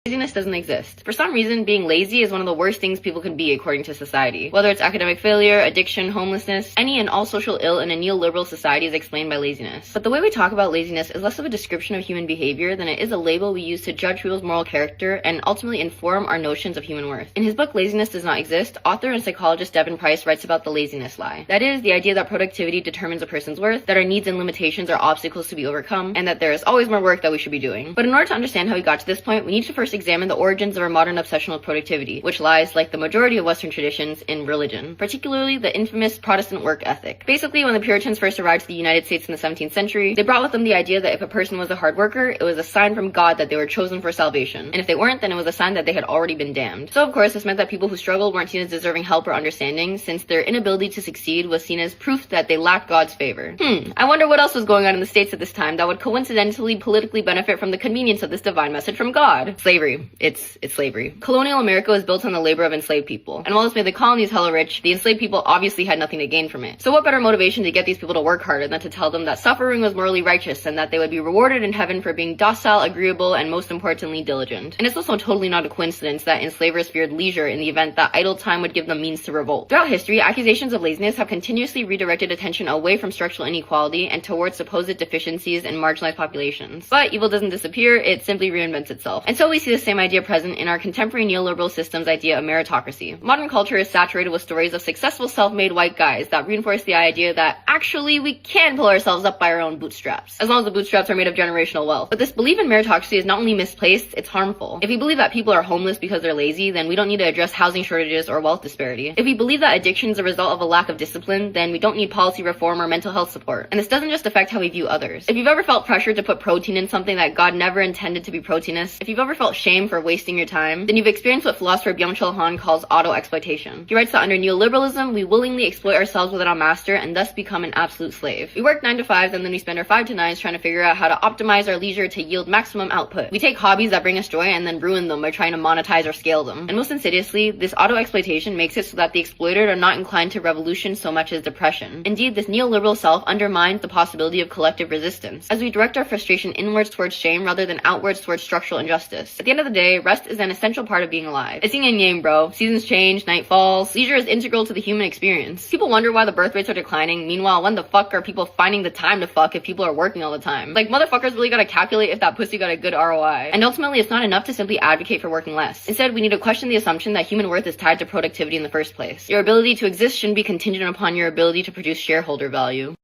Laziness doesn't exist. For some reason, being lazy is one of the worst things people can be according to society. Whether it's academic failure, addiction, homelessness, any and all social ill in a neoliberal society is explained by laziness. But the way we talk about laziness is less of a description of human behavior than it is a label we use to judge people's moral character and ultimately inform our notions of human worth. In his book Laziness Does Not Exist, author and psychologist Devin Price writes about the laziness lie. That is, the idea that productivity determines a person's worth, that our needs and limitations are obstacles to be overcome, and that there is always more work that we should be doing. But in order to understand how we got to this point, we need to first examine the origins of our modern obsession with productivity, which lies, like the majority of Western traditions, in religion, particularly the infamous Protestant work ethic. Basically, when the Puritans first arrived to the United States in the 17th century, they brought with them the idea that if a person was a hard worker, it was a sign from God that they were chosen for salvation, and if they weren't, then it was a sign that they had already been damned. So of course, this meant that people who struggled weren't seen as deserving help or understanding, since their inability to succeed was seen as proof that they lacked God's favor. I wonder what else was going on in the States at this time that would coincidentally politically benefit from the convenience of this divine message from God. Slavery. It's slavery. Colonial America was built on the labor of enslaved people, and while this made the colonies hella rich, the enslaved people obviously had nothing to gain from it. So what better motivation to get these people to work harder than to tell them that suffering was morally righteous and that they would be rewarded in heaven for being docile, agreeable, and most importantly, diligent. And it's also totally not a coincidence that enslavers feared leisure in the event that idle time would give them means to revolt. Throughout history, accusations of laziness have continuously redirected attention away from structural inequality and towards supposed deficiencies in marginalized populations. But evil doesn't disappear, it simply reinvents itself. And so we see the same idea present in our contemporary neoliberal system's idea of meritocracy. Modern culture is saturated with stories of successful self-made white guys that reinforce the idea that actually we can pull ourselves up by our own bootstraps, as long as the bootstraps are made of generational wealth. But this belief in meritocracy is not only misplaced, it's harmful. If we believe that people are homeless because they're lazy, then we don't need to address housing shortages or wealth disparity. If we believe that addiction is a result of a lack of discipline, then we don't need policy reform or mental health support. And this doesn't just affect how we view others. If you've ever felt pressure to put protein in something that God never intended to be proteinous, if you've ever felt shame for wasting your time, then you've experienced what philosopher Byung-Chul Han calls auto-exploitation. He writes that under neoliberalism, we willingly exploit ourselves without a master and thus become an absolute slave. We work 9 to 5s and then we spend our 5 to 9s trying to figure out how to optimize our leisure to yield maximum output. We take hobbies that bring us joy and then ruin them by trying to monetize or scale them. And most insidiously, this auto-exploitation makes it so that the exploited are not inclined to revolution so much as depression. Indeed, this neoliberal self undermines the possibility of collective resistance, as we direct our frustration inwards towards shame rather than outwards towards structural injustice. At the end of the day, rest is an essential part of being alive. It's yin and yang, bro. Seasons change, night falls. Leisure is integral to the human experience. People wonder why the birth rates are declining. Meanwhile, when the fuck are people finding the time to fuck if people are working all the time? Like, motherfuckers really gotta calculate if that pussy got a good ROI. And ultimately, it's not enough to simply advocate for working less. Instead, we need to question the assumption that human worth is tied to productivity in the first place. Your ability to exist shouldn't be contingent upon your ability to produce shareholder value.